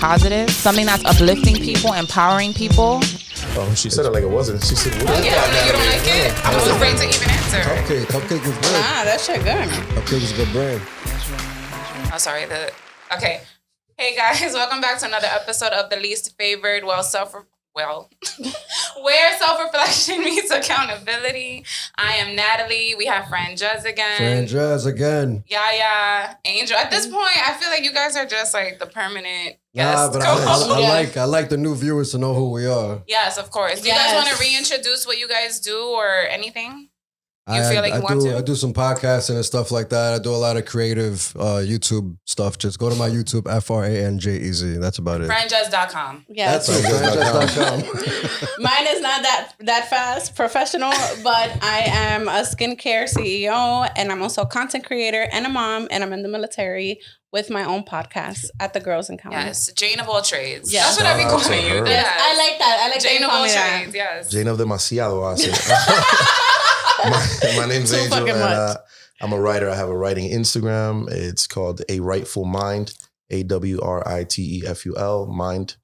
positive, something that's uplifting people, empowering people. Oh, she said it like it wasn't. She said, what is that? You don't like it? I was afraid to even answer. Cupcake was good. Nah, that shit good. Cupcake was a good brand. Oh, sorry. Okay. Hey guys, welcome back to another episode of The Least Favored, where self-reflection meets accountability. I am Natalie. We have Franjez again. Yaya, Angel. At this point, I feel like you guys are just like the permanent guest. I like the new viewers to know who we are. Yes, of course. Do you guys want to reintroduce what you guys do or anything? I do some podcasting and stuff like that. I do a lot of creative YouTube stuff. Just go to my YouTube, Franjez. That's about it. Franjez.com. Yes. That's Franjez.com. Mine is not that fast, professional, but I am a skincare CEO, and I'm also a content creator and a mom, and I'm in the military with my own podcast at the Girls Encounter. Yes, Jane of all trades. Yes. That's what I be calling you. Yes, I like that. I like Jane that of all that. trades, yes. Jane of demasiado hace. My name's Angel, and I'm a writer. I have a writing Instagram. It's called A Rightful Mind, AWRITEFUL, Mind.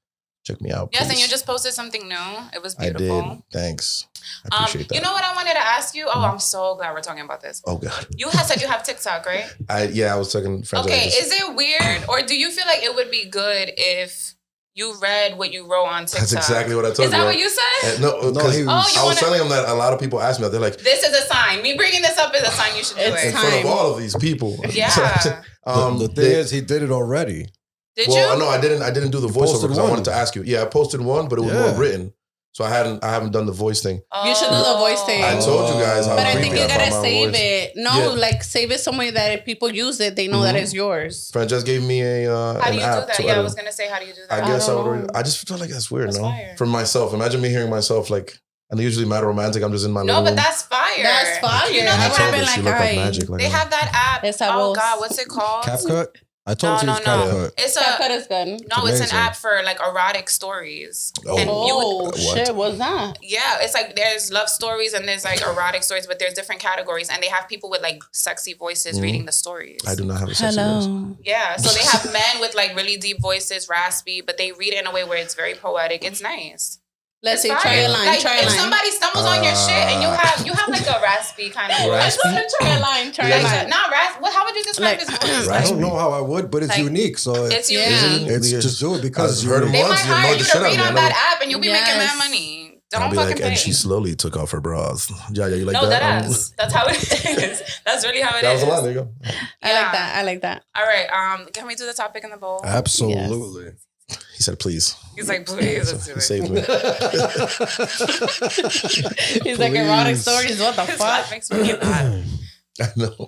Check me out, please. Yes, and you just posted something new. It was beautiful. I did. Thanks. I appreciate that. You know what I wanted to ask you? Oh, I'm so glad we're talking about this. Oh, God. You had said you have TikTok, right? I was talking to friends. Okay, is it weird, or do you feel like it would be good if you read what you wrote on TikTok? That's exactly what I told you. Is that what you said? No, because I was telling them that a lot of people ask me that. They're like, this is a sign. Me bringing this up is a sign you should do it. In front of all of these people. Yeah. The thing is, he did it already. Did you? Well, no, I didn't do the voiceover because I wanted to ask you. Yeah, I posted one, but it was more written. So I haven't done the voice thing. You should do the voice thing. I told you guys how. But I think you gotta save voice. it. No, like save it somewhere that if people use it, they know that it's yours. Friend just gave me a how do you app do that? I was gonna say, how do you do that? I guess I just feel like that's weird, fire. For myself. Imagine me hearing myself like, and usually mad romantic. I'm just in my No, living but room. that's fire. That's fire. You know, I they would have been she like, looked all right. magic. Like they have that app. Oh God, what's it called? CapCut? I told you it's CapCut. It's CapCut is good. No, it's an app for like erotic stories. Oh, shit, what's that? Yeah, it's like there's love stories and there's like erotic stories, but there's different categories, and they have people with like sexy voices reading the stories. I do not have a sexy voice. Yeah, so they have men with like really deep voices, raspy, but they read it in a way where it's very poetic. It's nice. Let's see, try a line. Like, try a line. if somebody stumbles on your shit and you have like a raspy kind of voice. Try a line. Try a line. Not raspy. How would you describe his voice? I don't know how I would, but it's unique. So it's unique. It's just do it because you heard him they once. might hire you to read on that app and you'll be making Yes. mad money. Don't I'll be fucking like, pay. and she slowly took off her bras. Yeah, you like No, that? that's how it is. That's really how it that is. was the line. There you go. I like that. All right. Can we do the topic in the bowl? Absolutely. Yes. He said, please. He's like, please, let's do it. Save me. He's like, erotic stories. What the His fuck? laugh makes me laugh. I know.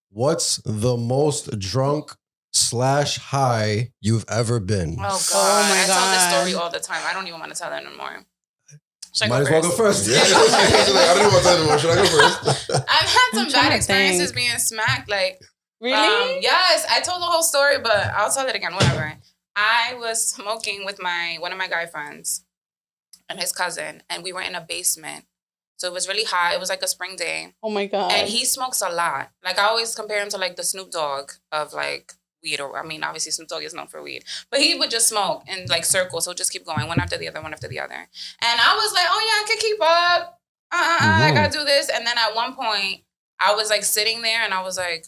What's the most drunk/high you've ever been? Oh, God. Oh, my I tell this God. story all the time. I don't even want to tell it anymore. Should Might as well go first. Yeah. I don't even want to tell anymore. Should I go first? I've had some trying bad to experiences think. being smacked. Like, Really? yes, I told the whole story, but I'll tell it again. Whatever. I was smoking with one of my guy friends and his cousin, and we were in a basement. So it was really hot. It was like a spring day. Oh my God. And he smokes a lot. Like, I always compare him to like the Snoop Dogg of like weed, or I mean, obviously Snoop Dogg is known for weed, but he would just smoke in like circles. So just keep going, one after the other, one after the other. And I was like, oh yeah, I can keep up. I gotta do this. And then at one point, I was like sitting there, and I was like,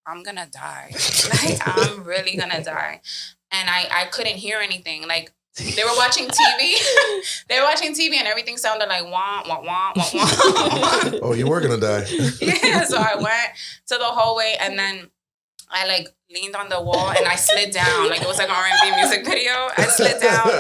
I'm gonna die. Like, I'm really gonna die. And I couldn't hear anything. Like, they were watching TV. They were watching TV, and everything sounded like wah, wah, wah, wah, wah. Oh, you were going to die. Yeah, so I went to the hallway, and then I like leaned on the wall, and I slid down. Like, it was like an R&B music video. I slid down,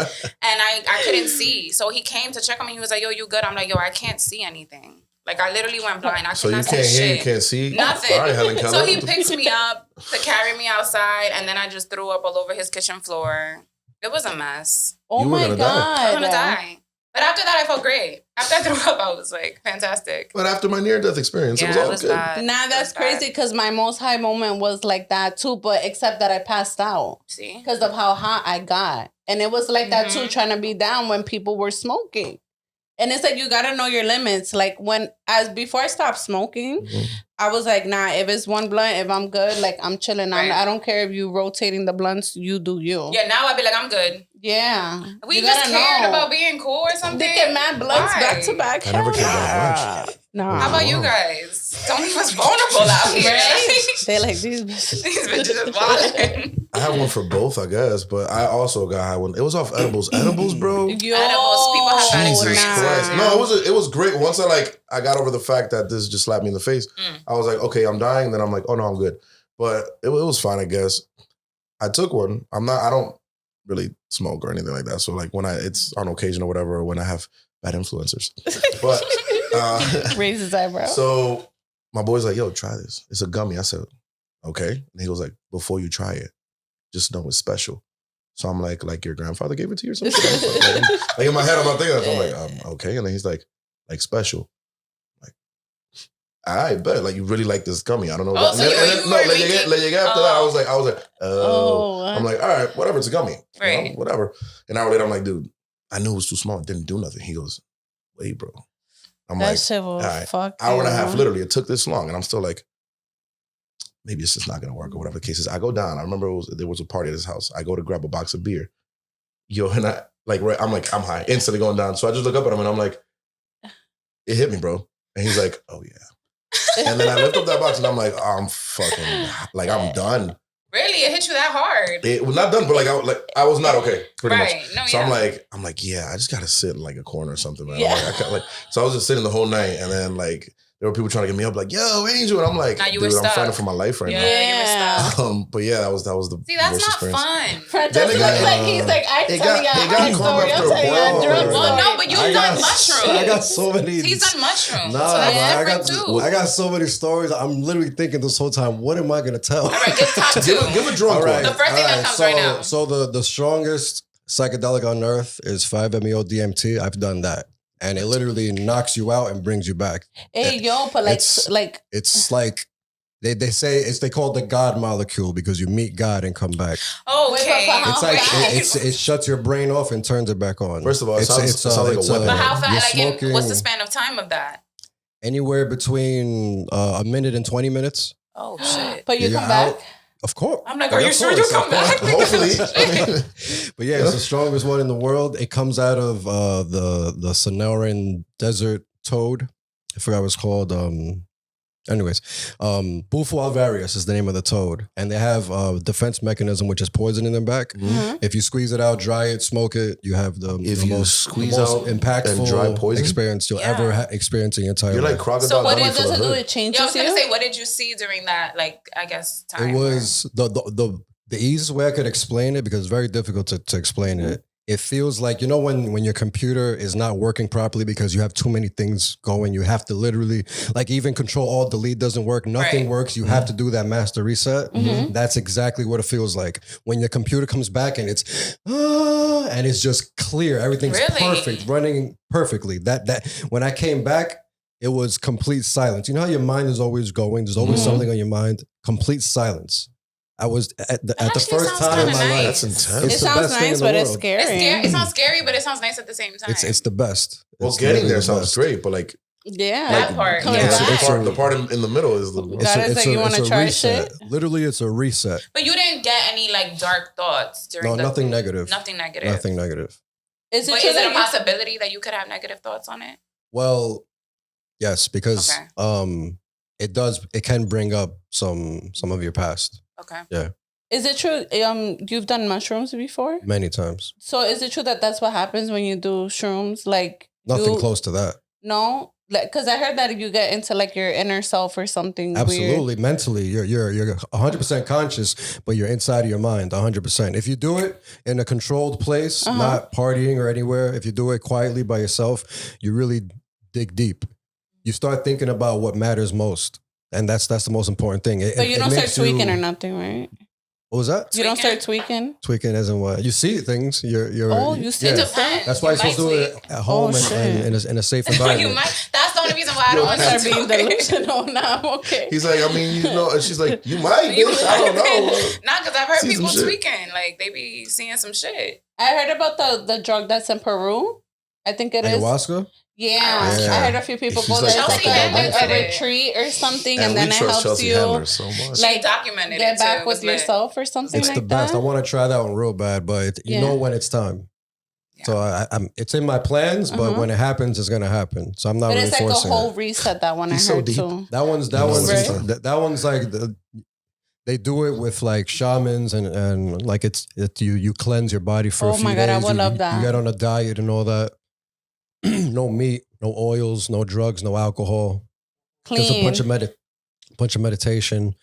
and I couldn't see. So he came to check on me. He was like, yo, you good? I'm like, yo, I can't see anything. Like, I literally went blind. I So you cannot can't see hear, shit. you can't see? Nothing. All right, Helen Keller. So he picks me up to carry me outside, and then I just threw up all over his kitchen floor. It was a mess. Oh You were my gonna God. die. I was gonna die. But after that, I felt great. After I threw up, I was like, fantastic. But after my near-death experience, it was all good. bad. Nah, that's crazy because my most high moment was like that too, but except that I passed out See? because of how hot I got. And it was like that too, trying to be down when people were smoking. And it's like, you got to know your limits. Like before I stopped smoking, I was like, nah, if it's one blunt, if I'm good, like I'm chilling. Right. I don't care if you rotating the blunts, you do you. Yeah, now I'd be like, I'm good. Yeah. We You just gotta cared know. about being cool or something. They get mad blunts Why? back to back. I never cared that much. No. How about you guys? Don't leave us vulnerable out here. Right? They like these bitches. These bitches is wildin'. I have one for both, I guess, but I also got one. It was off edibles. Edibles, bro. Yo, Edibles, people have bad Jesus experiences. Christ. No, it was great. Once I got over the fact that this just slapped me in the face, I was like, okay, I'm dying. Then I'm like, oh no, I'm good. But it was fine, I guess. I took one. I don't really smoke or anything like that. So like when it's on occasion or whatever, or when I have bad influencers. But raise his eyebrow. so my boy's like, yo, try this. It's a gummy. I said, okay. And he was like, before you try it, just know it's special. So I'm like your grandfather gave it to you or something? like in my head, I'm not thinking that. So I'm like, okay. And then he's like special. Like, I bet. Like, you really like this gummy. I don't know. Oh, so After that, I was like, oh. I'm like, all right, whatever. It's a gummy. Right. You know, whatever. An hour later, I'm like, dude, I knew it was too small. It didn't do nothing. He goes, wait, bro. I'm that like, shit will all right, fuck hour and a you. half, literally. It took this long. And I'm still like, maybe it's just not going to work or whatever the case is. I go down. I remember there was a party at his house. I go to grab a box of beer. Yo, and I'm high, instantly going down. So I just look up at him and I'm like, it hit me, bro. And he's like, oh yeah. And then I lift up that box and I'm like, oh, I'm fucking, like, I'm done. Really? It hit you that hard? It was not done, but I was not okay, pretty much. No, so yeah. I'm like, yeah, I just gotta sit in like a corner or something, man. Yeah. So I was just sitting the whole night, and then like there were people trying to get me up, like, yo, Angel, and I'm like, Now you dude, were I'm stuck. fighting for my life right Yeah, Yeah. you But yeah, that was the See, that's worst not experience. fun. Franjez Then it looks got- like he's like, I'm it telling got- y'all it got a calm story. I'm after a telling y'all a while. drug Well, story. no, but you've done mushrooms. I got so many. He's done mushrooms. Nah, so that's man, different too. I got so many stories. I'm literally thinking this whole time, what am I gonna tell? All right, give top two. Give a drunk All right, one. The first thing that comes so, right now. So the strongest psychedelic on earth is 5-MeO DMT. I've done that, and it literally knocks you out and brings you back. Hey, yo, but It's like they say they call it the God molecule because you meet God and come back. Okay. But It's like right. it shuts your brain off and turns it back on. First of all, it sounds like a weapon. But how you're fast? smoking What's the span of time of that? anywhere between a minute and 20 minutes. Oh shit! But you You're come back? out. Of course. I'm like, Like, are you of sure you course, come of back? Hopefully. But yeah, it's the strongest one in the world. It comes out of the Sonoran desert toad. I forgot what it's called. Anyways, Bufo alvarius is the name of the toad, and they have a defense mechanism which is poison in their back. Mm-hmm. If you squeeze it out, dry it, smoke it, you have the squeeze most out impactful and dry poison? experience you'll ever experience in your entire You're like life. crocodile. So what Dundee What for does the it do? hood. It changes Yeah, I was you? gonna say, what did you see during that? Like, I guess time. It was the easiest way I could explain it because it's very difficult to explain it. It feels like, you know, when your computer is not working properly because you have too many things going, you have to literally, like, even Control Alt Delete doesn't work. Nothing Right. works. You have to do that master reset. Mhm. That's exactly what it feels like when your computer comes back and it's just clear. Everything's Really? perfect, running perfectly. That when I came back, it was complete silence. You know how your mind is always going. There's always Mhm. something on your mind. Complete silence. I was at the actually first sounds time in my kinda life. That's intense. It's It the sounds best thing in nice, the but it's world. scary. It's scary. It sounds scary, but it sounds nice at the same time. It's the best. Well, It's getting literally there the sounds best. great, but like Yeah. That part, Coming yeah. back. the part in the middle is the God is like, you wanna try reset. shit? Literally, it's a reset. But you didn't get any like dark thoughts during No, the nothing negative. Nothing negative. Nothing negative. Is it But true is it a that you- possibility that you could have negative thoughts on it? Well, yes, because Okay. it can bring up some of your past Okay. Is it true? You've done mushrooms before, many times. so is it true that that's what happens when you do shrooms? Like Nothing you- close to that. No, because I heard that you get into like your inner self or something. Absolutely, mentally, you're 100% conscious, but you're inside of your mind 100%. If you do it in a controlled place, Uh-huh. not partying or anywhere, if you do it quietly by yourself, you really dig deep. You start thinking about what matters most, and that's the most important thing. Weird. But you don't start makes tweaking or nothing, right? What was that? You don't start tweaking. Tweaking as in what? You see things. You're. Oh, you see It the depends. That's why You you're supposed to do might it at home Oh, and in a safe tweak. environment. You might. That's the only reason why I don't want Start to being do it. delusional now. Okay. He's like, I mean, you know, and she's like, you might, bitch. I don't know. Not because I've heard See some people shit. tweaking. Like they be seeing some shit. I heard about the drug that's in Peru. I think it is. Ayahuasca? Yeah, Yeah. I heard a few people She's go there. like It's like Chelsea a Handler. retreat or something, and And then we it trust helps Chelsea you Handler so much. She documented get it too. back It with was lit. yourself or something It's like the best. that. I want to try that one real bad, but you Yeah. know when it's time. Yeah. So I'm. It's in my plans, but Uh-huh. when it happens, it's gonna happen. So I'm not But really it's like a forcing whole it. reset. That one I He's so heard deep. too. That one's Right. that one's like they do it with like shamans and like it's you cleanse your body for a Oh few my God, I days. would You- love you- that. You get on a diet and all that. No meat, no oils, no drugs, no alcohol. Just a Clean. bunch of meditation,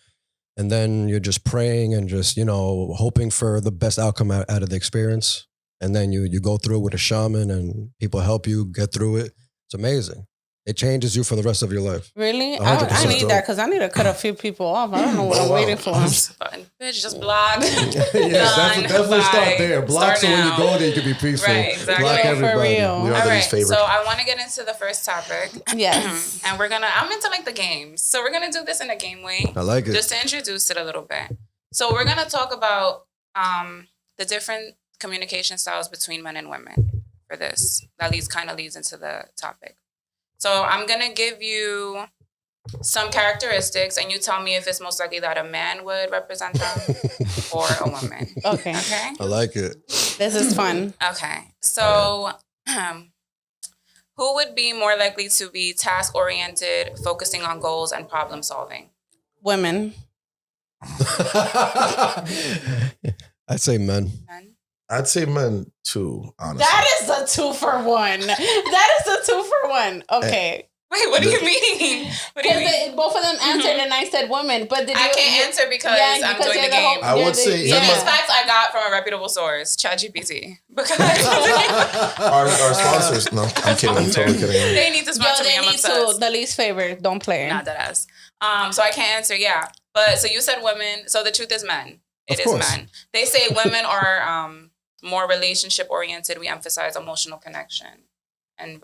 and then you're just praying and just hoping for the best outcome out of the experience. And then you go through it with a shaman, and people help you get through it. It's amazing. It changes you for the rest of your life. Really? 100% I need dope. that because I need to cut a few people off. I don't know what I'm wow. waiting for. Button. Bitch, just block. Definitely start there. Block Start so when you now. go there, you can be peaceful. Right, exactly. Block Yeah, for everybody. real. We are All the right, least favorite. so I want to get into the first topic. Yes. And I'm into like the games. So we're going to do this in a game way. I like it. Just to introduce it a little bit. So we're going to talk about the different communication styles between men and women for this. That kind of leads into the topic. So I'm going to give you some characteristics and you tell me if it's most likely that a man would represent them or a woman. Okay. Okay? I like it. This is fun. Okay. So who would be more likely to be task-oriented, focusing on goals and problem solving? Women. I'd say men. Men? I'd say men too, honestly. That is a 2-for-1. That is a 2-for-1. Okay. Wait, what do you mean? What do you Because mean? both of them answered and I said women. But did I you, can't answer because Yeah, I'm because doing you're the game. I would say- So Yeah. these facts I got from a reputable source, ChatGPT. Because our sponsors. No, I'm kidding. I'm totally kidding. they need to sponsor me. they I'm need obsessed. to. The least favorite. Don't play. Not that ass. So I can't answer. Yeah, but so you said women. So the truth is men. It Of is course. men. They say women are more relationship oriented. We emphasize emotional connection and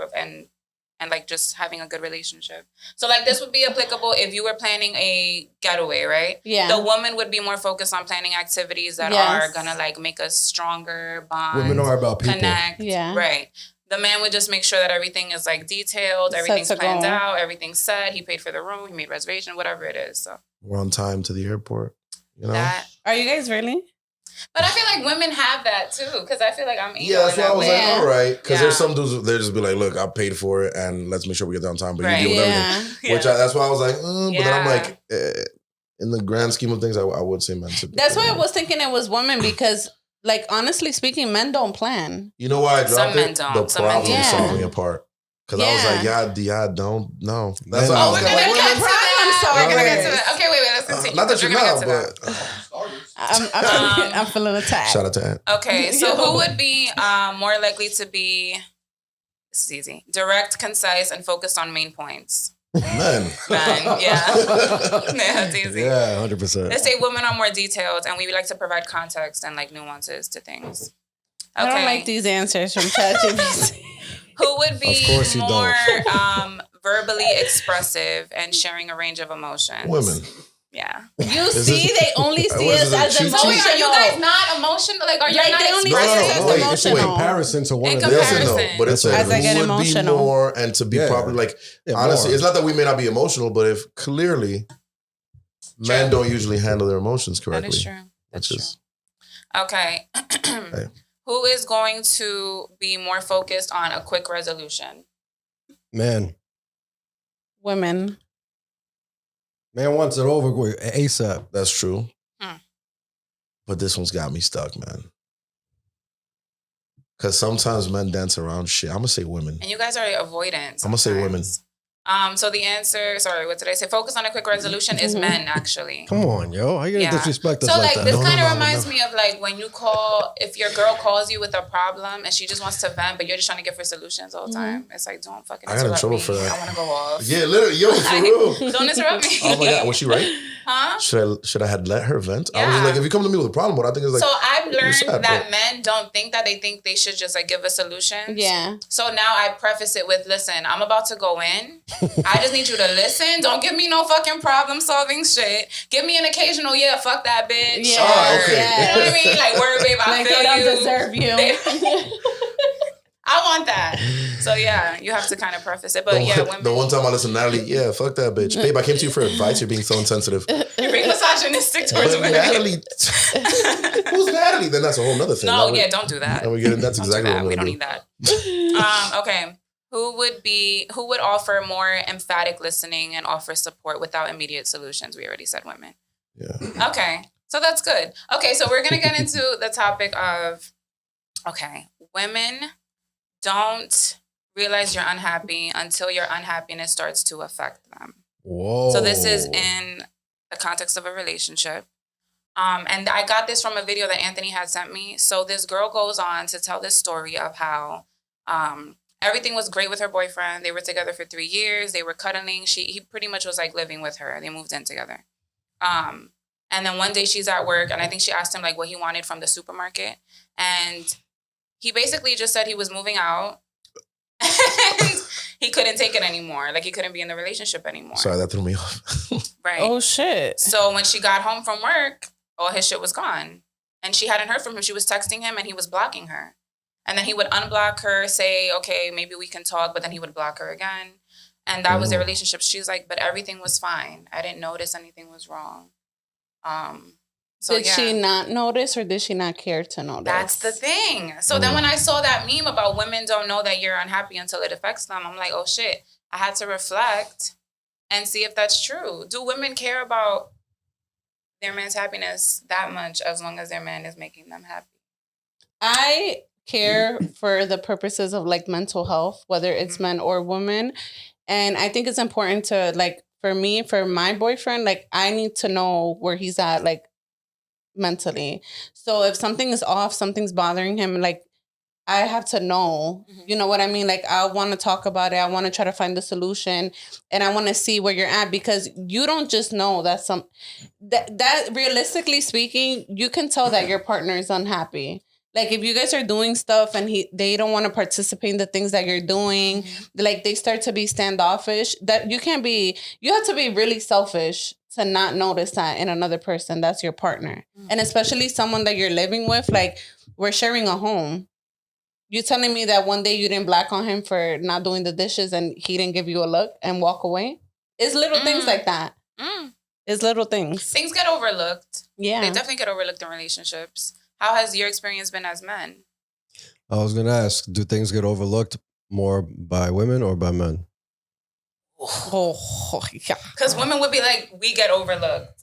like just having a good relationship. So like this would be applicable if you were planning a getaway, right? Yeah. The woman would be more focused on planning activities that Yes. are gonna like make us stronger, bond, Women are about people. connect. Yeah. Right. The man would just make sure that everything is like detailed, Set everything's to planned go. out, everything's set. He paid for the room, he made reservation, whatever it is. So We're on time to the airport. You know. that. Are you guys really? But I feel like women have that too, because I feel like I'm emo Yeah, that's in why I that was way. like, all right, because there's Yeah. some dudes they just be like, look, I paid for it, and let's make sure we get there on time. But Right. you deal with everything. Yeah. Which that's why I was like, but then I'm Yeah. like, in the grand scheme of things, I would say men. That's why I was thinking it was women because, like, honestly speaking, men don't plan. You know why I dropped Some men it? don't. The Some men problem don't. solving apart. Because I was like, yeah, don't know. That's Men why I don't. was We're like, gonna get to that. We're gonna get to solvers. that. Okay, wait, let's continue. not that We're you're gonna not, get to that. but I'm feeling attacked. shout out to Ant. Okay, so Yo. who would be more likely to be, this is easy, direct, concise, and focused on main points? Men. Men, yeah. Yeah, that's easy. Yeah, 100%. Let's say women are more detailed and we like to provide context and like nuances to things. I don't like these answers from ChatGPT. Who would be Of course you more verbally expressive and sharing a range of emotions? Women. Yeah. You Is see, this- they only see what us is it, as cheat So wait, emotional. are you guys not emotional? Like, are you Like, not they only expressive? see us as wait, It's in emotional. comparison to one In of the Listen comparison. though, but it's As like I get who would emotional. be more and to be Yeah. properly like Yeah, honestly, more. it's not that we may not be emotional, but if clearly men True. don't usually handle their emotions That correctly. is true. That's Which true. is Okay. Who is going to be more focused on a quick resolution? Man Women. wants it over with ASAP. that's true. Hmm. But this one's got me stuck, man. Because sometimes men dance around shit. I'm gonna say women. And you guys are avoidant. I'm gonna say women. sometimes. So the answer, sorry, what did I say? Focus on a quick resolution is Mhm. men, actually. Come on, yo. How you gonna Yeah. disrespect us So like like that? this No, kind of no, reminds no. me of like when you call, if your girl calls you with a problem and she just wants to vent, but you're just trying to give her solutions all the time. It's like, don't fucking I got in interrupt trouble me. for that. I want to go off. Yeah, literally, yo, for real. Don't interrupt me. Oh my god, was she right? Huh? Should I had let her vent? I was Yeah. like, if you come to me with a problem, what I think is like, So I've learned sad, that bro. men don't think that. They think they should just like give us solutions. Yeah. So now I preface it with, listen, I'm about to go in. I just need you to listen. Don't give me no fucking problem solving shit. Give me an occasional, yeah, fuck that bitch. Yeah. Oh, okay. You know what I mean? Like, word, babe, I Like feel they don't you. deserve you. I want that. So yeah, you have to kind of preface it. But women. The one time I listened to Natalie, yeah, fuck that bitch. Babe, I came to you for advice. You're being so insensitive. You're being misogynistic towards women. Natalie, who's Natalie? Then that's a whole nother thing. No, don't do that. And we get it. That's exactly what we don't need that. Okay. Who would offer more emphatic listening and offer support without immediate solutions? We already said women. Yeah. Okay. So that's good. Okay, so we're going to get into the topic of, women don't realize you're unhappy until your unhappiness starts to affect them. Whoa. So this is in the context of a relationship. And I got this from a video that Anthony had sent me. So this girl goes on to tell this story of how everything was great with her boyfriend. They were together for 3 years. They were cuddling. He pretty much was like living with her. They moved in together. And then one day she's at work, and I think she asked him like what he wanted from the supermarket. And he basically just said he was moving out. And he couldn't take it anymore. Like he couldn't be in the relationship anymore. Sorry, that threw me off. Right. Oh, shit. So when she got home from work, all his shit was gone. And she hadn't heard from him. She was texting him and he was blocking her. And then he would unblock her, say, okay, maybe we can talk. But then he would block her again. And that was their relationship. She's like, but everything was fine. I didn't notice anything was wrong. Did she not notice or did she not care to notice? That's the thing. So then when I saw that meme about women don't know that you're unhappy until it affects them, I'm like, oh shit, I had to reflect and see if that's true. Do women care about their man's happiness that much as long as their man is making them happy? I care for the purposes of like mental health, whether it's men or women. And I think it's important to like, for me, for my boyfriend, like I need to know where he's at, like mentally. So if something is off, something's bothering him, like I have to know, you know what I mean? Like I want to talk about it. I want to try to find the solution and I want to see where you're at because you don't just know that that realistically speaking, you can tell that your partner is unhappy. Like if you guys are doing stuff and they don't want to participate in the things that you're doing, like they start to be standoffish, that you have to be really selfish to not notice that in another person. That's your partner. And especially someone that you're living with, like we're sharing a home. You telling me that one day you didn't black on him for not doing the dishes and he didn't give you a look and walk away? It's little things like that. It's little things. Things get overlooked. Yeah. They definitely get overlooked in relationships. How has your experience been as men? I was going to ask, do things get overlooked more by women or by men? Oh, yeah. Because women would be like, we get overlooked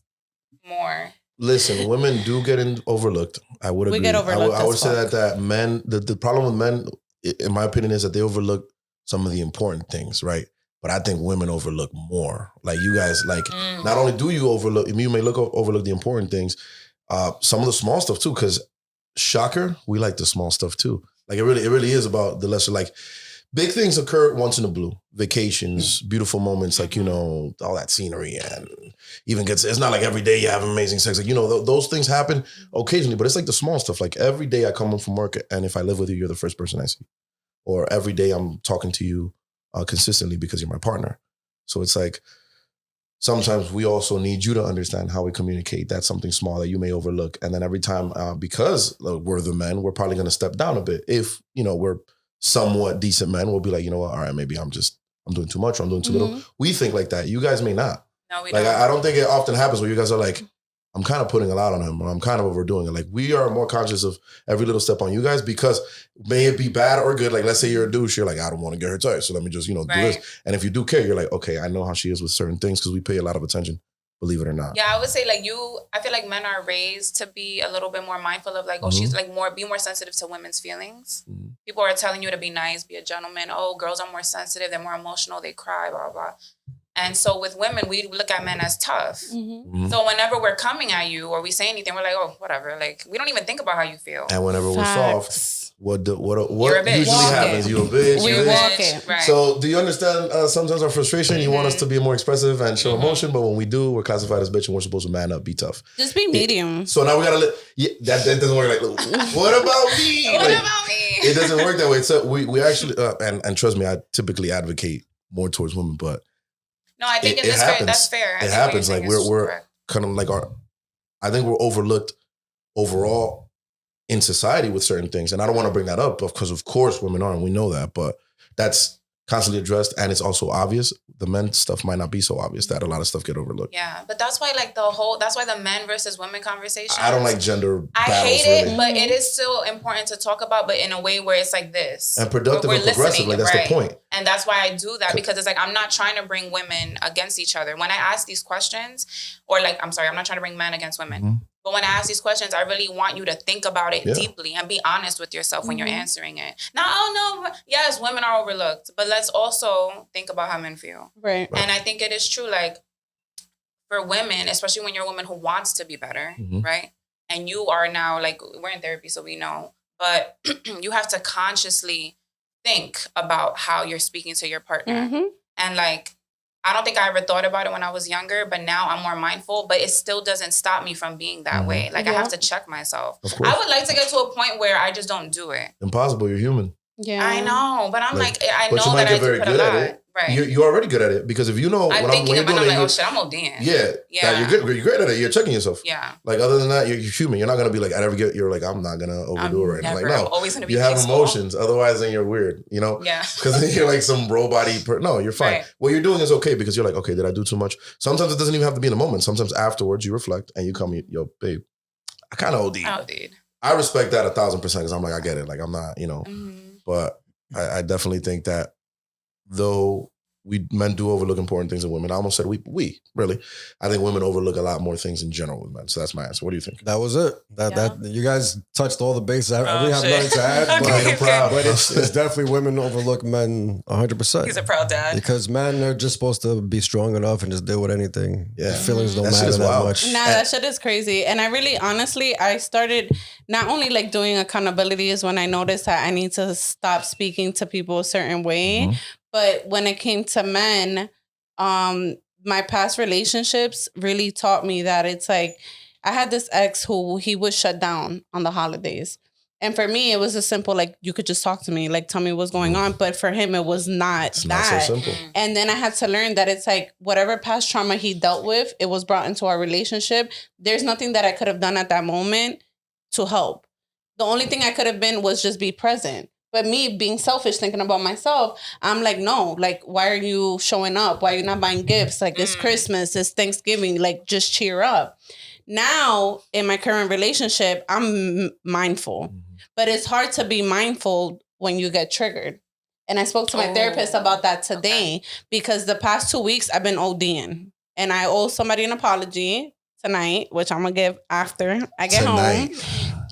more. Listen, women do get overlooked. I would agree. We get overlooked. I would say that men, the problem with men, in my opinion, is that they overlook some of the important things, right? But I think women overlook more. Like you guys, like not only do you overlook, you may overlook the important things, some of the small stuff too. Because shocker, we like the small stuff too. Like it really is about the lesser. Like big things occur once in a blue. Vacations, beautiful moments, like all that scenery, and even it's not like every day you have amazing sex. Like those things happen occasionally, but it's like the small stuff. Like every day I come home from work, and if I live with you, you're the first person I see. Or every day I'm talking to you consistently because you're my partner. So it's like sometimes we also need you to understand how we communicate. That's something small that you may overlook. And then every time, because we're the men, we're probably going to step down a bit. If, we're somewhat decent men, we'll be like, all right, maybe I'm doing too much or I'm doing too little. We think like that. You guys may not. No, we don't. I don't think it often happens where you guys are like, I'm kind of putting a lot on him or I'm kind of overdoing it. Like we are more conscious of every little step on you guys because may it be bad or good. Like let's say you're a douche, you're like, I don't want to get her tired. So let me just, do this. And if you do care, you're like, okay, I know how she is with certain things because we pay a lot of attention, believe it or not. Yeah, I would say I feel like men are raised to be a little bit more mindful of like, she's like be more sensitive to women's feelings. People are telling you to be nice, be a gentleman. Oh, girls are more sensitive. They're more emotional. They cry, blah, blah. And so with women, we look at men as tough. So whenever we're coming at you or we say anything, we're like, oh, whatever. Like, we don't even think about how you feel. And whenever we're soft, what usually happens? You're a bitch. We're walking. Right. So do you understand sometimes our frustration? You want us to be more expressive and show emotion, but when we do, we're classified as bitch and we're supposed to man up, be tough. Just be medium. So now we got to that doesn't work like, what about me? What about me? It doesn't work that way. So we actually, and trust me, I typically advocate more towards women, but no, I think that's fair. It happens. Like we're kind of like I think we're overlooked overall in society with certain things. And I don't want to bring that up because of course women are, and we know that, but that's constantly addressed, and it's also obvious. The men stuff might not be so obvious that a lot of stuff get overlooked. Yeah, but that's why that's why the men versus women conversation. I don't like gender I battles, hate it, really. but it is still important to talk about, but in a way where it's like this. And productive and progressive, like that's the point. And that's why I do that, because it's like, I'm not trying to bring women against each other. When I ask these questions, or like, I'm not trying to bring men against women. Mm-hmm. But when I ask these questions, I really want you to think about it deeply and be honest with yourself when you're answering it. Now, oh no, yes, women are overlooked, but let's also think about how men feel. Right. And I think it is true, like, for women, especially when you're a woman who wants to be better, right? And you are now, like, we're in therapy, so we know, but you have to consciously think about how you're speaking to your partner. And like, I don't think I ever thought about it when I was younger, but now I'm more mindful, but it still doesn't stop me from being that way. Like, I have to check myself. I would like to get to a point where I just don't do it. Impossible. You're human. Yeah. I know, but I'm like I know you might that get very I do put good a at lot. it. Right. You're already good at it, because if you know I'm thinking about it, I'm like, oh shit, I'm ODing. Yeah. You're good. You're great at it. You're checking yourself. Yeah. Like, other than that, you're human. You're not gonna be like, you're like, I'm not gonna overdo it right now. Like, no, I'm always gonna be you have peaceful. emotions. Otherwise, then you're weird. You know? Yeah. Because then you're like some robot-y no, you're fine. Right. What you're doing is okay, because you're like, okay, did I do too much? Sometimes it doesn't even have to be in the moment. Sometimes afterwards you reflect and you come, yo, babe, I kind of OD'd. I respect that 1,000% because I'm like, I get it. Like, I'm not, but I definitely think that though men do overlook important things in women. I almost said we really. I think women overlook a lot more things in general with men. So that's my answer. What do you think? That was it. That you guys touched all the bases. I really have nothing to add, but it's definitely women overlook men 100%. He's a proud dad. Because men are just supposed to be strong enough and just deal with anything. Yeah. Feelings don't matter that much. Nah, that shit is crazy. And I really, honestly, I started not only like doing accountability is when I noticed that I need to stop speaking to people a certain way. But when it came to men, my past relationships really taught me that it's like, I had this ex who he would shut down on the holidays. And for me, it was a simple, like, you could just talk to me, like, tell me what's going on. But for him, it was not that. Not so simple. And then I had to learn that it's like, whatever past trauma he dealt with, it was brought into our relationship. There's nothing that I could have done at that moment to help. The only thing I could have been was just be present. But me being selfish, thinking about myself, I'm like, no, like, why are you showing up? Why are you not buying gifts? Like, it's Christmas, it's Thanksgiving, like, just cheer up. Now, in my current relationship, I'm mindful. But it's hard to be mindful when you get triggered. And I spoke to my therapist about that today because the past 2 weeks, I've been ODing. And I owe somebody an apology tonight, which I'm going to give after I get home.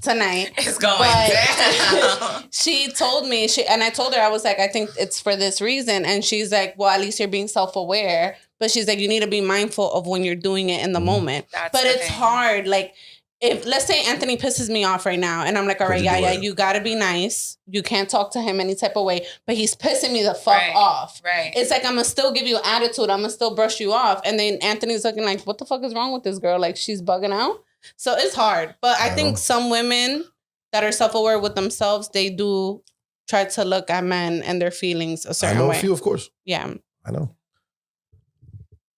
Tonight. It's going down. She told me, and I told her, I was like, I think it's for this reason. And she's like, well, at least you're being self-aware. But she's like, you need to be mindful of when you're doing it in the moment. But it's hard. Like, if let's say Anthony pisses me off right now and I'm like, all right, Yaya, you got to be nice. You can't talk to him any type of way. But he's pissing me the fuck off. Right. It's like, I'm going to still give you attitude. I'm going to still brush you off. And then Anthony's looking like, what the fuck is wrong with this girl? Like, she's bugging out. So it's hard. But I think some women that are self-aware with themselves, they do try to look at men and their feelings a certain way. I know a few, of course. Yeah. I know.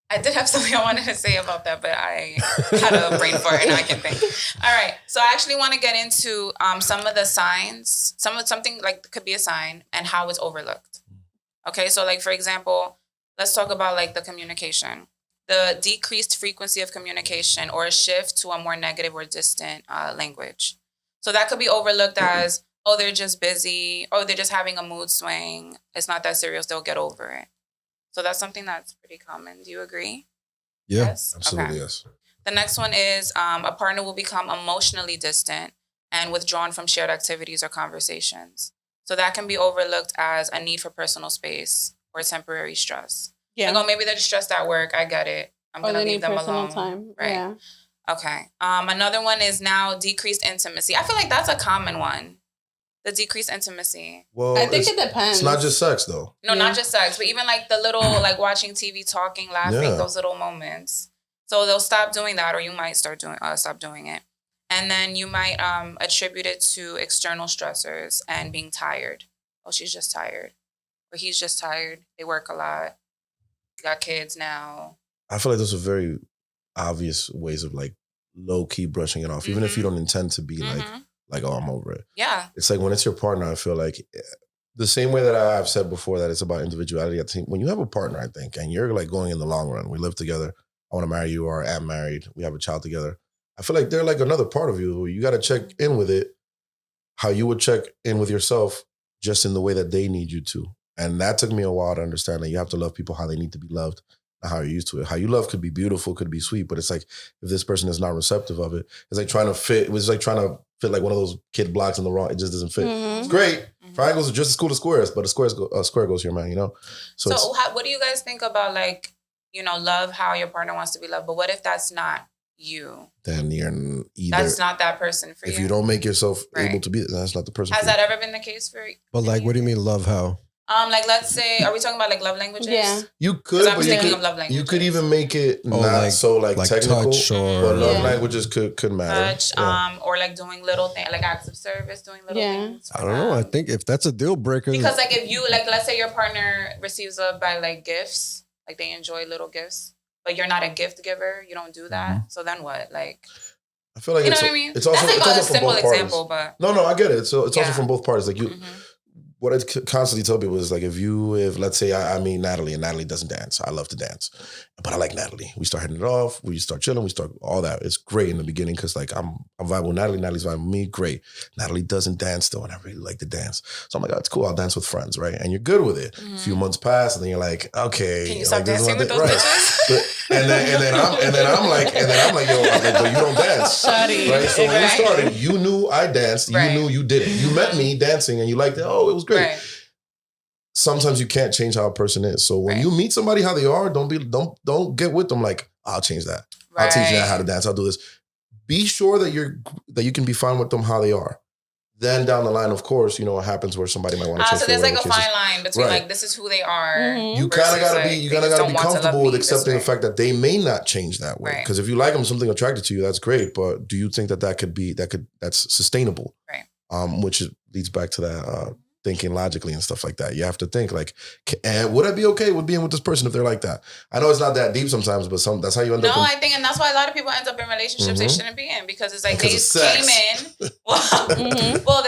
I did have something I wanted to say about that, but I had a brain fart and I can think. All right. So I actually want to get into some of the signs, something like could be a sign and how it's overlooked. Okay. So like, for example, let's talk about like the communication. The decreased frequency of communication or a shift to a more negative or distant language. So that could be overlooked as, oh, they're just busy, or they're just having a mood swing. It's not that serious. They'll get over it. So that's something that's pretty common. Do you agree? Yeah, yes? Absolutely, okay. Yes. The next one is a partner will become emotionally distant and withdrawn from shared activities or conversations. So that can be overlooked as a need for personal space or temporary stress. Yeah. Like, oh, maybe they're just stressed at work. I get it. I'm going to leave them alone. Time. Right. Yeah. Okay. Another one is now decreased intimacy. I feel like that's a common one. The decreased intimacy. Well, I think it depends. It's not just sex, though. No, not just sex, but even like the little, like watching TV, talking, laughing, those little moments. So they'll stop doing that, or you might stop doing it. And then you might attribute it to external stressors and being tired. Oh, she's just tired. Or he's just tired. They work a lot. Got kids now. I feel like those are very obvious ways of like low key brushing it off, even if you don't intend to be like, oh, I'm over it. Yeah. It's like when it's your partner, I feel like the same way that I've said before that it's about individuality. I think when you have a partner, I think, and you're like going in the long run, we live together, I want to marry you or am married, we have a child together. I feel like they're like another part of you. You got to check in with it, how you would check in with yourself just in the way that they need you to. And that took me a while to understand that you have to love people how they need to be loved, not how you're used to it. How you love could be beautiful, could be sweet, but it's like if this person is not receptive of it, it's like trying to fit. It was like trying to fit like one of those kid blocks in the wrong. It just doesn't fit. It's great. Triangles are just as cool as squares, but a square goes here, man. You know. So what do you guys think about like, you know, love how your partner wants to be loved, but what if that's not you? Then you're either that's not that person for you. If you don't make yourself able to be, that's not the person. Has that ever been the case for you? But like, what do you mean love how? Like let's say, are we talking about like love languages? Yeah. You could, but you could even make it not like, so like technical, touch or but love languages could matter. Touch, or like doing little things, like acts of service, doing little things. I don't know. I think if that's a deal breaker, because like if you like, let's say your partner receives love by like gifts, like they enjoy little gifts, but you're not a gift giver, you don't do that. So then what? Like, I feel like you know what I mean? It's also, that's like it's a simple example, parties. but no, I get it. So it's also from both parties. Like you. What I constantly tell people is like, if let's say I meet Natalie and Natalie doesn't dance. I love to dance, but I like Natalie. We start hitting it off. We start chilling. We start all that. It's great in the beginning because like I'm vibing with Natalie. Natalie's vibing with me. Great. Natalie doesn't dance though, and I really like to dance. So I'm like, oh, it's cool. I'll dance with friends, right? And you're good with it. A few months pass, and then you're like, okay, can you stop like, dancing with those bitches? and then I'm like, yo, but you don't dance, right? So when we started, you knew I danced. You knew you did it. You met me dancing, and you liked it. Oh, it was great. Right. Sometimes you can't change how a person is. So when you meet somebody how they are, don't get with them like, I'll change that. Right. I'll teach you how to dance. I'll do this. Be sure that you can be fine with them how they are. Then down the line, of course, you know what happens where somebody might want to change. So there's like a fine line between like this is who they are. You kind of gotta be comfortable with accepting the fact that they may not change that way. Because if you like them, something attracted to you, that's great. But do you think that's sustainable? Right. Which leads back to that. Thinking logically and stuff like that. You have to think like, would I be okay with being with this person if they're like that? I know it's not that deep sometimes, but that's how you end up. No, I think, and that's why a lot of people end up in relationships they shouldn't be in because it's like they came in. Well,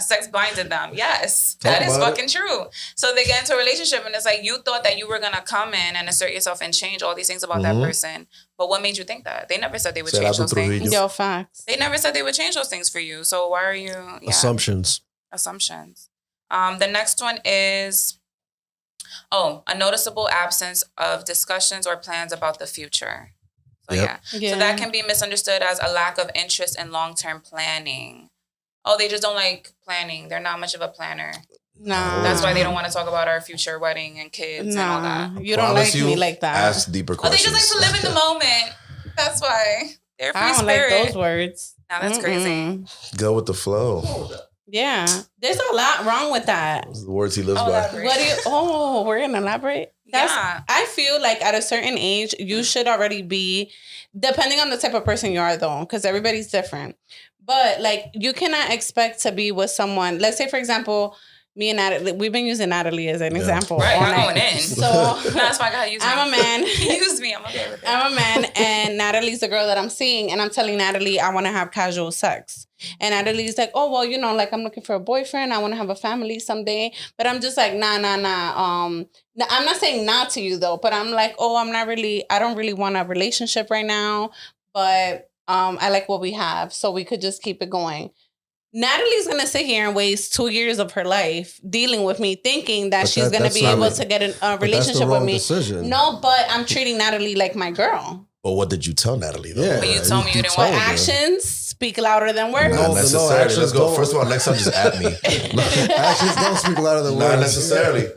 sex blinded them. Yes, that is fucking true. So they get into a relationship and it's like you thought that you were gonna come in and assert yourself and change all these things about that person. But what made you think that? They never said they would change those things. Yo, facts. They never said they would change those things for you. So why are you assumptions? The next one is, a noticeable absence of discussions or plans about the future. So so that can be misunderstood as a lack of interest in long-term planning. Oh, they just don't like planning. They're not much of a planner. No. That's why they don't want to talk about our future wedding and kids and all that. You don't like me like that. Ask deeper questions. They just like to live in the moment. That's why. They're free I don't spirit. like those words. Now that's crazy. Go with the flow. Yeah, there's a lot wrong with that. The words he lives by. We're gonna elaborate. I feel like at a certain age, you should already be, depending on the type of person you are though, because everybody's different. But like, you cannot expect to be with someone, let's say for example, me and Natalie, we've been using Natalie as an example. Right, I'm going in. So that's why I gotta use me. I'm a man. Use me, I'm okay with it. I'm a man and Natalie's the girl that I'm seeing and I'm telling Natalie I want to have casual sex. And Natalie's like, oh, well, you know, like I'm looking for a boyfriend. I want to have a family someday. But I'm just like, nah. I'm not saying nah to you though, but I'm like, oh, I don't really want a relationship right now. But I like what we have. So we could just keep it going. Natalie's going to sit here and waste 2 years of her life dealing with me, thinking that she's going to be able to get a relationship with me. Decision. No, but I'm treating Natalie like my girl. But what did you tell Natalie though? Yeah, but you told me you didn't want actions speak louder than words. Not necessarily. Let's go. First of all, next time just at me. Actions don't speak louder than words. Not necessarily.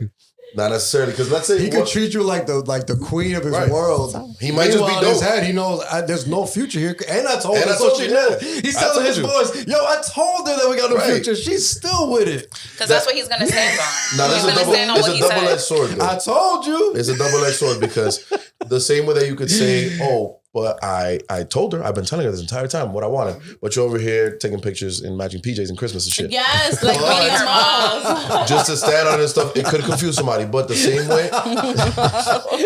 Not necessarily, because let's say he could treat you like the queen of his world. He might just be dope. In his head, he knows there's no future here. And I told her, so she knew. He's telling his voice, yo, I told her that we got no future. She's still with it. Because that's what he's gonna stand on. No, it's a double-edged sword. Though. I told you. It's a double-edged sword because the same way that you could say, oh, But I told her, I've been telling her this entire time what I wanted. But you're over here taking pictures in matching PJs and Christmas and shit. Yes, like meeting her mom. Just to stand on this stuff, it could confuse somebody. But the same way,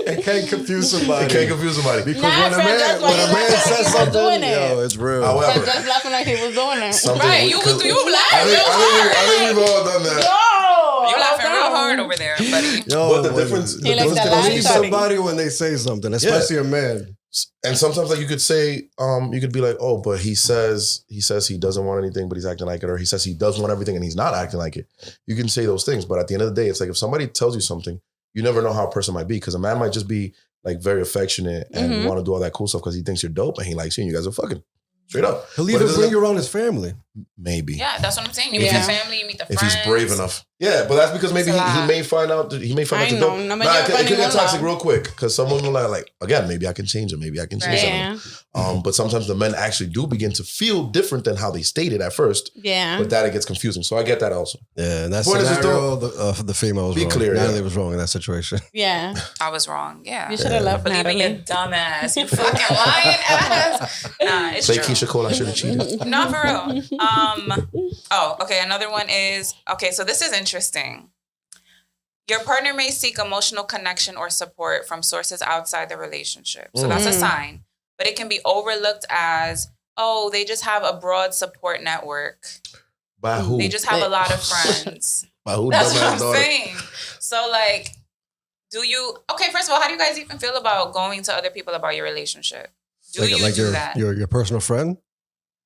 It can't confuse somebody. it can't confuse somebody. Because Nah, when a man Franjez, says he was something, doing it. yo, it's real. However, But just laughing like he was doing it. something Right, we- you 'cause- laughing real I think we've all done that. You laughing real hard over there, buddy. Yo, But the when- difference- when He likes you that believe laugh. somebody when they say something, especially a man. And sometimes like you could say, you could be like, oh, but he says he doesn't want anything, but he's acting like it, or he says he does want everything and he's not acting like it. You can say those things, but at the end of the day, it's like if somebody tells you something, you never know how a person might be, because a man might just be like very affectionate and want to do all that cool stuff because he thinks you're dope and he likes you and you guys are fucking. Straight up. He'll But even it doesn't- bring you around his family. Maybe. Yeah, that's what I'm saying. You If meet the he's- family, you meet the If friends. he's brave enough. Yeah, but that's because maybe It's a he lot. may find out that he may find out I you're know, dope. no me Nah, llevo it pa' could get ningún toxic lado. real quick because someone will like, again, maybe I can change it. Maybe I can change Right. something. Yeah. But sometimes the men actually do begin to feel different than how they stated at first. Yeah. But that it gets confusing. So I get that also. Yeah, and that Point is just scenario, the female was be wrong. clear, Natalie yeah. was wrong in that situation. Yeah. I was wrong. Yeah. You should have left Believe in your Natalie. dumbass. You fucking lying ass. Nah, it's Say true. Keisha Cole, I should have cheated. Not for real. Okay. Another one is, okay, so this is interesting. Your partner may seek emotional connection or support from sources outside the relationship. So that's a sign. But it can be overlooked as, oh, they just have a broad support network. By who? They just have a lot of friends. By who? That's what Dumbass I'm daughter. saying. So, like, okay, first of all, how do you guys even feel about going to other people about your relationship? Do you do that? your personal friend?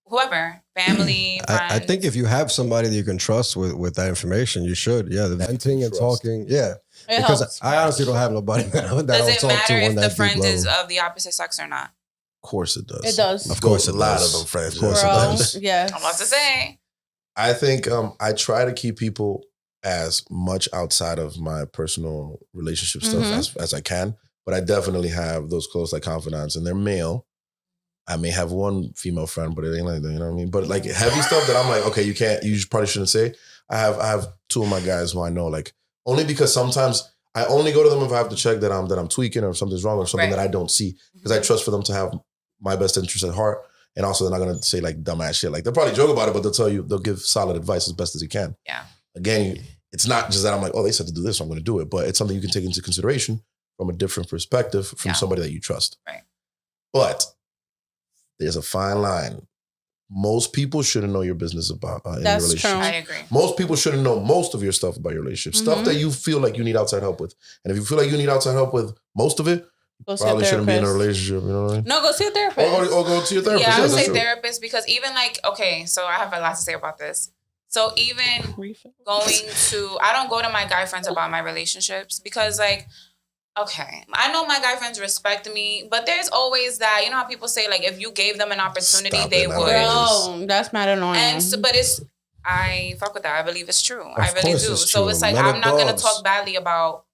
Whoever, family, friends. I think if you have somebody that you can trust with that information, you should. Yeah, the venting and Trust. talking. Yeah, It because helps. I honestly don't have nobody that I Does don't it talk to matter on if the that deep friend is level. of the opposite sex or not? Of course it does. It does. Of course, a it lot does. of them friends. Of course it Bro, does. yeah. I'm about to say. I think I try to keep people as much outside of my personal relationship stuff as I can. But I definitely have those close like confidants, and they're male. I may have one female friend, but it ain't like that, you know what I mean? But like heavy stuff that I'm like, okay, you probably shouldn't say. I have two of my guys who I know, like, only because sometimes I only go to them if I have to check that I'm tweaking or if something's wrong or something Right. that I don't see. Because I trust for them to have my best interest at heart. And also they're not gonna say like dumbass shit. Like they'll probably joke about it, but they'll give solid advice as best as they can. Yeah. Again, it's not just that I'm like, oh, they said to do this, so I'm gonna do it. But it's something you can take into consideration from a different perspective from somebody that you trust. Right. But there's a fine line. Most people shouldn't know your business about in That's your relationship. true. I agree. Most people shouldn't know most of your stuff about your relationship. Stuff that you feel like you need outside help with. And if you feel like you need outside help with most of it, Go see a probably shouldn't be in a therapist. relationship. You know what I mean? No, go see a therapist. Or go to your therapist. Yeah, I would that's say true. therapist because even like, okay, so I have a lot to say about this. So even going to, I don't go to my guy friends about my relationships because like, okay, I know my guy friends respect me, but there's always that, you know how people say like, if you gave them an opportunity, Stop they it, would. Natalie. Oh, that's not annoying. And so, but I fuck with that. I believe it's true. I really course do. it's So true. it's like, Men are I'm not going to dogs. talk badly about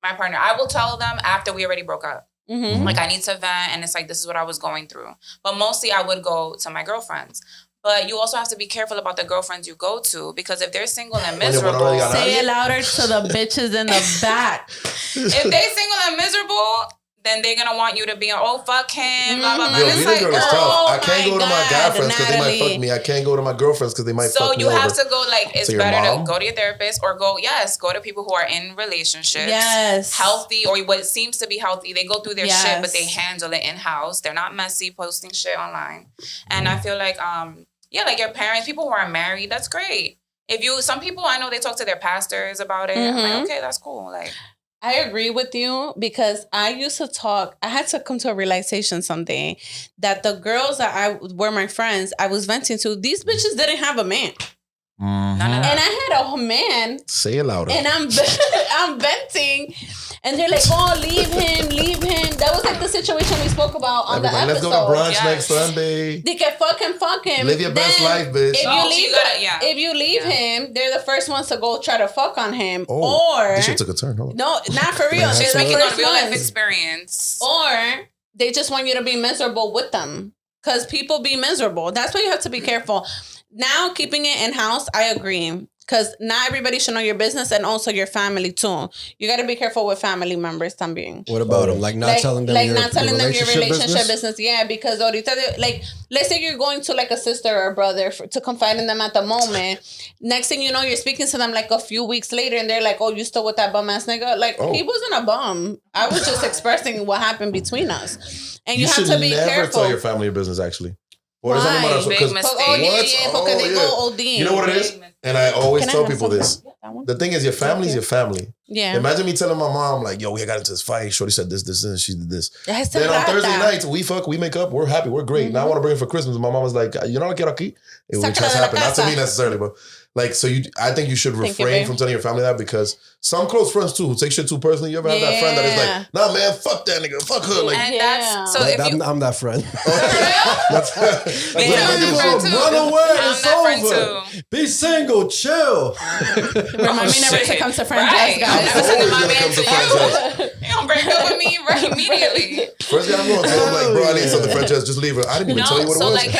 my partner. I will tell them after we already broke up. Mhm. Like I need to vent and it's like, this is what I was going through. But mostly I would go to my girlfriends. But you also have to be careful about the girlfriends you go to because if they're single and When they miserable, already got Say it louder to the bitches in the back. if they single and miserable, then they're gonna want you to be oh fuck him, blah blah blah. Yo, And being it's a girl is like, tough. oh I can't go to my God, guy friends because they might Natalie. fuck me. I can't go to my girlfriends because they might so fuck me you have over. to go like it's To your better mom? to go to your therapist or go to people who are in relationships. Yes. Healthy or what seems to be healthy. They go through their Yes. shit, but they handle it in house. They're not messy posting shit online. And I feel like like your parents, people who are married, that's great. Some people I know they talk to their pastors about it. I'm like, okay, that's cool. Like I agree with you because I used to talk. I had to come to a realization someday that the girls that were my friends, I was venting to, these bitches didn't have a man. none of And that. I had a man Say it louder. and I'm I'm venting. And they're like, oh, leave him. That was like the situation we spoke about on Everybody, the let's episode. go to brunch Yes. next Sunday. They can fuck him. Live your best Then life, bitch. If Oh, you so leave, you gotta- if you leave him, they're the first ones to go try to fuck on him. Oh, Or this shit took a turn. Hold on. no, not for real. She's She's They're the speaking on first real life ones. experience. Or they just want you to be miserable with them. Because people be miserable. That's why you have to be careful. Now, keeping it in-house, I agree. Because not everybody should know your business and also your family too. You got to be careful with family members también. What about them? Like not telling them your relationship business. Yeah, because ahorita, like, let's say you're going to like a sister or a brother to confide in them at the moment. Next thing you know, you're speaking to them like a few weeks later and they're like, oh, you still with that bum ass nigga? Like, he wasn't a bum. I was just expressing what happened between us. And you have to be careful. You should never tell your family your business, actually. Big mistake. You know what it is? And I always tell people this. The thing is, your family is your family. Yeah. Imagine me telling my mom, like, yo, we got into this fight. Shorty said this, and she did this. Then on Thursday nights, we fuck, we make up, we're happy, we're great. Now I want to bring it for Christmas. And my mom was like, you know what, quiero aquí? It just happened. Not to me necessarily, but like, so I think you should refrain from telling your family that, because some close friends too who take shit too personally. You ever have that friend that is like, nah, man, fuck that nigga, fuck her. Like, and I'm that friend. Run away, it's over. Be single, chill. Remind me never to come to Franjez, guys. Never to my man to you. You don't break up with me right immediately. First guy I'm going to, I'm like, bro, I need something, Franjez, just leave her. I didn't even tell you what it was. Like,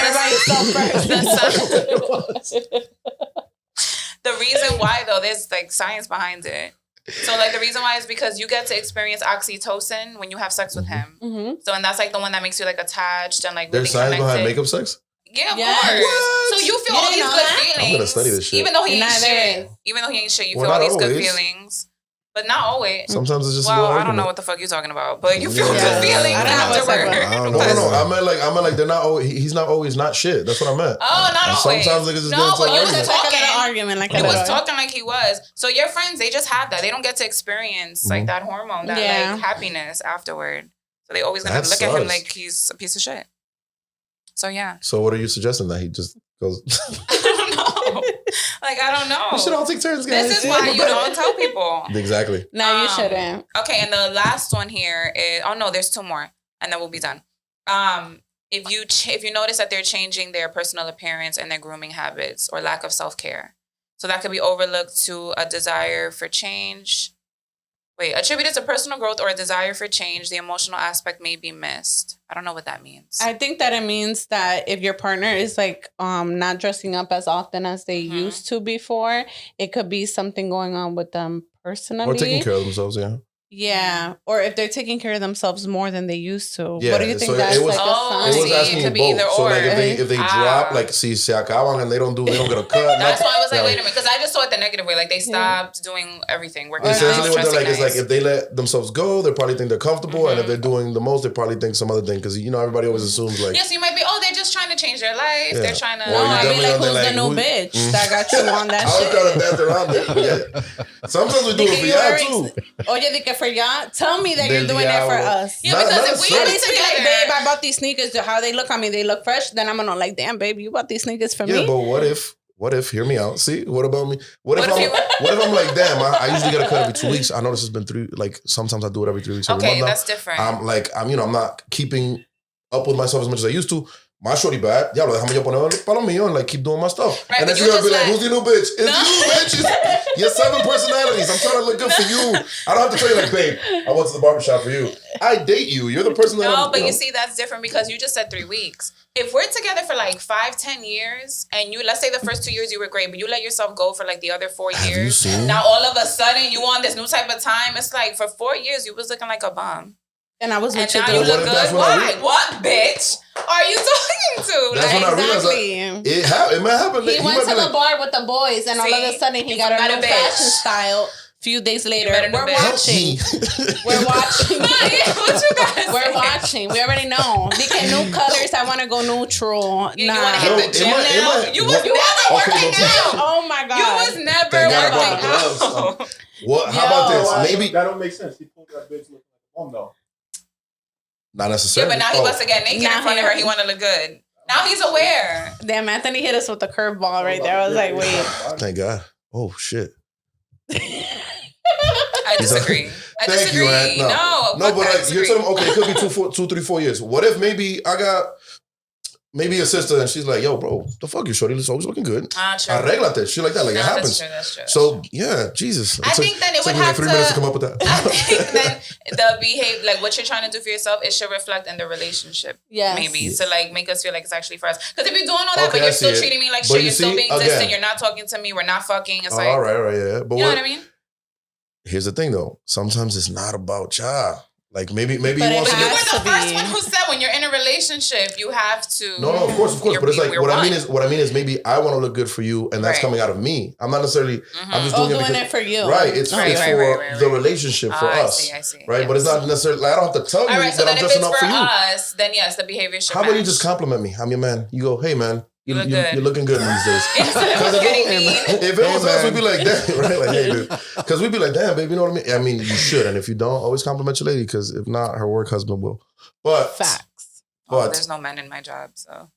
the reason why, though, there's like science behind it. So like the reason why is because you get to experience oxytocin when you have sex with him. Mm-hmm. So and that's like the one that makes you like attached and like there's science behind makeup sex? Yeah, of course. What? So you feel all these good feelings. I'm gonna study this shit. Even though he ain't shit, you feel all these good feelings. But not always. Sometimes it's just I don't know what the fuck you're talking about, but you feel good feelings afterward. No. I meant like they're not always. He's not always not shit. That's what I meant. Oh, not always. Sometimes niggas just no, but you was talking an argument like you was talking like he was. So your friends, they just have that. They don't get to experience like that hormone, that like happiness afterward. So they always gonna look at him like he's a piece of shit. So yeah. So what are you suggesting, that he just goes? I don't know. Like, I don't know. We should all take turns, guys. This is why you don't tell people. Exactly. No, you shouldn't. Okay, and the last one here is, there's two more, and then we'll be done. If you notice that they're changing their personal appearance and their grooming habits or lack of self-care. So that could be overlooked to a desire for change. Attributed to personal growth or a desire for change, the emotional aspect may be missed. I don't know what that means. I think that it means that if your partner is like not dressing up as often as they used to before, it could be something going on with them personally. Or taking care of themselves, yeah. Yeah, or if they're taking care of themselves more than they used to. Yeah, what do you think that's like a sign? It was asking it could be both. either so or. like if they drop, like se acaban and they don't get a cut. That's why I was like, wait a minute, because I just saw it the negative way. Like they stopped doing everything. Working essentially what they're like is like if they let themselves go, they probably think they're comfortable, and if they're doing the most, they probably think some other thing, because everybody always assumes like yes, you might be. Oh, they're just trying to change their life. They're trying to. No, I mean like who's the new bitch that got you on that shit? I was trying to dance around it. Sometimes we do it for y'all too. Oye, de que for y'all, tell me that you're doing it for us. Yeah, because if we need to be like, babe, I bought these sneakers. How they look on me, they look fresh. Then I'm gonna like, damn, babe, you bought these sneakers for me. Yeah, but what if? Hear me out. See, what about me? What if I'm like, damn, I usually get a cut every 2 weeks. I know this has been 3. Like sometimes I do it every 3 weeks. Okay, that's different. I'm not keeping up with myself as much as I used to. My shorty bad. Diablo, déjame yo poner para lo mío and like keep doing my stuff. Right, and then you gotta be like, who's the new bitch? It's you, bitch. You have 7 personalities. I'm trying to look good for you. I don't have to tell you like, babe, I went to the barbershop for you. I date you. You're the person that you see, that's different because you just said 3 weeks. If we're together for like 5-10 years and let's say the first 2 years you were great, but you let yourself go for like the other 4 years. Now all of a sudden you want this new type of time. It's like for 4 years you was looking like a bum. And I was with you. Now you look good. Why? What bitch are you talking to? That's when I realized it might happen. He went to the bar with the boys, and all of a sudden he got a new fashion style. Few days later, we're watching. We're watching. What you guys? We're watching. We already know. They get new colors. I want to go neutral. You want to hit the gym now? You was never working out. Oh my god. You was never working out. What? How about this? Maybe that don't make sense. He pulled that bitch looking like a bum though. Not necessarily. Yeah, but now he wants to get naked in front of her. He want to look good. Now he's aware. Damn, Anthony hit us with the curveball right there. I was like, wait. Thank God. Oh, shit. I disagree. Thank you, Aunt. No, but like, you're telling me, okay, it could be 2, 3, 4 years. What if maybe I got maybe a sister, and she's like, yo, bro, the fuck you, shorty, it's always looking good. True. Arréglate, shit like that. Like, it happens. That's true. So, yeah, Jesus. I think that it would have 3 minutes to come up with that. I think that the behavior, like what you're trying to do for yourself, it should reflect in the relationship. Yes. Maybe. So, like, make us feel like it's actually for us. Because if you're doing all that, Okay, but you're I see still it. treating me like But shit, you you're still see, being again- distant, you're not talking to me, we're not fucking. It's like, all right, yeah. But you know what I mean? Here's the thing, though. Sometimes it's not about ya. Like, maybe But you it want But you to were has the to first be. one who said when you're in a relationship, you have to. No, of course. But it's like we're what I one. mean is maybe I want to look good for you, and that's Right. coming out of me. I'm not necessarily. I'm just Oh, doing doing because, it for you. right. It's Right, it's right, for right, the right. relationship for I us. see. Right, Yes. but it's not necessarily. Like, I don't have to tell All you right, so that then I'm if dressing it's up for for you. us, then yes, the behavior should How about you match. just compliment me? I'm your man. You go, hey man, You look good. you're looking good these days. Instead of getting mean. If it was us, we'd be like, damn, right? Like, hey, dude. Because we'd be like, damn, babe, you know what I mean? I mean, you should. And if you don't, always compliment your lady, because if not, her work husband will. But Facts. Oh, there's no men in my job, so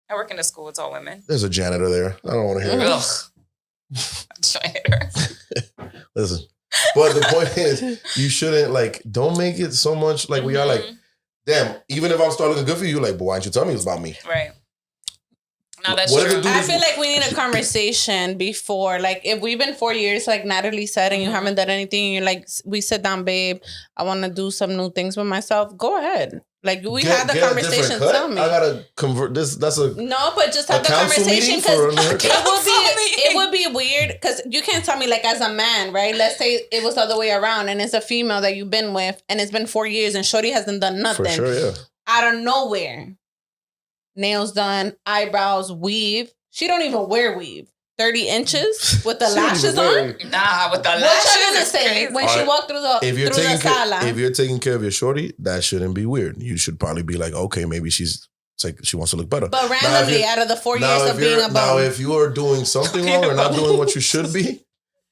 I work in a school. It's all women. there's a janitor there. I don't want to hear it. Ugh. Janitor. Listen. But the point is, you shouldn't, like, don't make it so much like we are like, damn, even if I'm start looking good for you, you're like, but why didn't you tell me it was about me? Right. No, that's What if true. it do I this- feel like we need a conversation before, like, if we've been 4 years, like Natalie said, and you haven't done anything, you're like, we sit down, babe, I want to do some new things with myself. Go ahead. Like, we had the Get a conversation. different cut. Tell me. I gotta convert this. That's a No, but just have a the council conversation meeting for because an it would be weird because you can't tell me, like, as a man, right? Let's say it was the other way around and it's a female that you've been with and it's been 4 years and shorty hasn't done nothing. for sure, yeah. Out of nowhere. Nails done, eyebrows, weave. She don't even wear weave. 30 inches with the She don't lashes even on. wear- Nah, with the What lashes, you gonna it's say crazy. when she Alright. walked through the If you're through the taking sala? if you're taking care of your shorty, that shouldn't be weird. You should probably be like, okay, maybe it's like she wants to look better. But Now, if randomly, you- out of the 4 now, years if of being you're- a now, bum, if you are doing something wrong or not doing what you should be,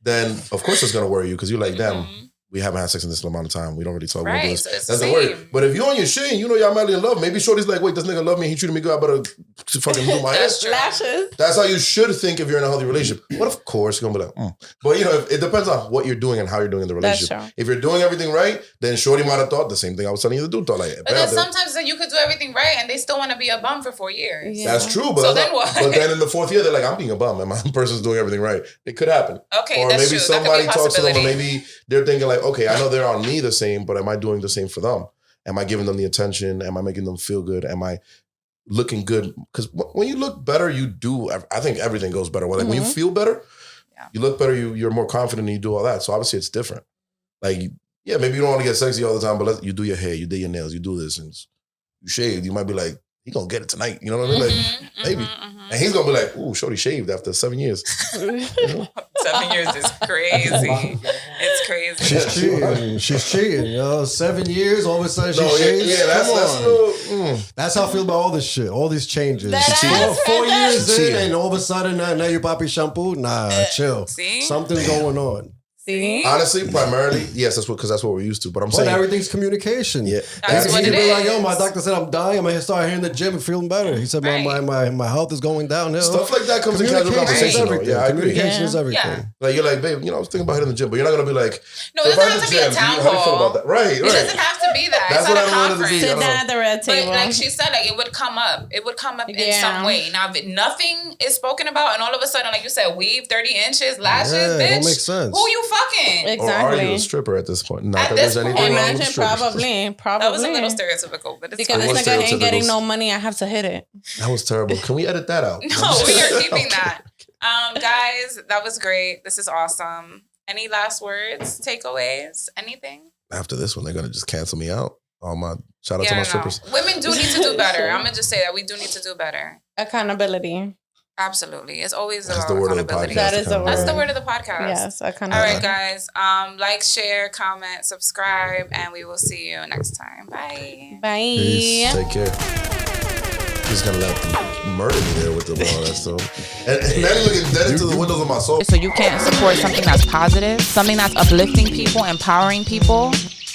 then of course it's gonna worry you because you're like, damn, we haven't had sex in this amount of time. We don't really talk. We don't do Right, this. so it's That's the the worry. same. But if you're on your shit, and you know y'all madly in love. Maybe shorty's like, wait, this nigga love me. He treated me good. I better fucking do my That's ass. true. lashes. That's how you should think if you're in a healthy relationship. But of course, you're gonna be like, But you know, it depends on what you're doing and how you're doing in the That's relationship. true. If you're doing everything right, then shorty might have thought the same thing I was telling you to do. Thought like, But then sometimes then you could do everything right and they still want to be a bum for 4 years. Yeah. that's true. But So that's then not- what? But then in the 4th year, they're like, I'm being a bum, and my person's doing everything right. It could happen. Okay, Or that's maybe true. That could somebody be a talks to them, or possibility. maybe they're thinking like, okay, I know they're on me the same, but am I doing the same for them? Am I giving them the attention? Am I making them feel good? Am I looking good? Because when you look better, you do. I think everything goes better. Like when you feel better, Yeah. you look better. You're more confident, and you do all that. So obviously, it's different. Like, yeah, maybe you don't want to get sexy all the time, but you do your hair, you do your nails, you do this, and you shave. You might be like, he gonna get it tonight. You know what I mean? Like, maybe. And he's gonna be like, ooh, shorty shaved after 7 years. 7 years is crazy. It's crazy. She's cheating. She's cheating. You know, 7 years, all of a sudden she No, shaves. yeah, that's Come that's on. a little, That's how I feel about all this shit, all these changes. That ass, 4 years She in, cheating. and all of a sudden now you poppy shampoo. Nah, chill. See? Something's going on. See? honestly, primarily, yes, because that's what we're used to. But I'm But saying, everything's communication. yeah, That's He what could it be like, yo, is. my doctor said I'm dying. I'm gonna start here in the gym and feeling better. He said my health is going downhill. stuff like that comes in casual Communication is conversation. though. everything. Yeah, I agree. Communication is Yeah. everything. Yeah. Like you're like, babe, I was thinking about hitting the gym, but you're not gonna be like, No, so it if I'm doesn't at have to the be a gym, town how do you feel hall. about that? Right, It doesn't right. have to be that. That's It's what not a I wanted to be. conference. I Sit don't down know. at the red But table. like she said, like it would come up. It would come up in Yeah. some way. Now, if nothing is spoken about, and all of a sudden, like you said, weave 30 inches, lashes, Yeah, bitch. don't make sense. Who you fucking? Or are Exactly. you a stripper at this point? Not At that this there's anything point. wrong with Imagine, strippers. probably. That was a little stereotypical, but it's Because fine. It this was nigga ain't getting stereotypical. no money. I have to hit it. That was terrible. Can we edit that out? No, we are keeping that. Guys, that was great. This is awesome. Any last words, takeaways, anything? After this one, they're gonna just cancel me out. Shout out to my strippers. Women do need to do better. I'm gonna just say that we do need to do better. Accountability. Absolutely. It's always That's about the word of the accountability. podcast. That is the That's word. the word of the podcast. Yes, All accountability. right, guys. Like, share, comment, subscribe, and we will see you next time. Bye. Bye. Peace. Take care. Just gonna let them murder me there with all that stuff. And then looking dead into the windows of my soul. So you can't support something that's positive, something that's uplifting people, empowering people,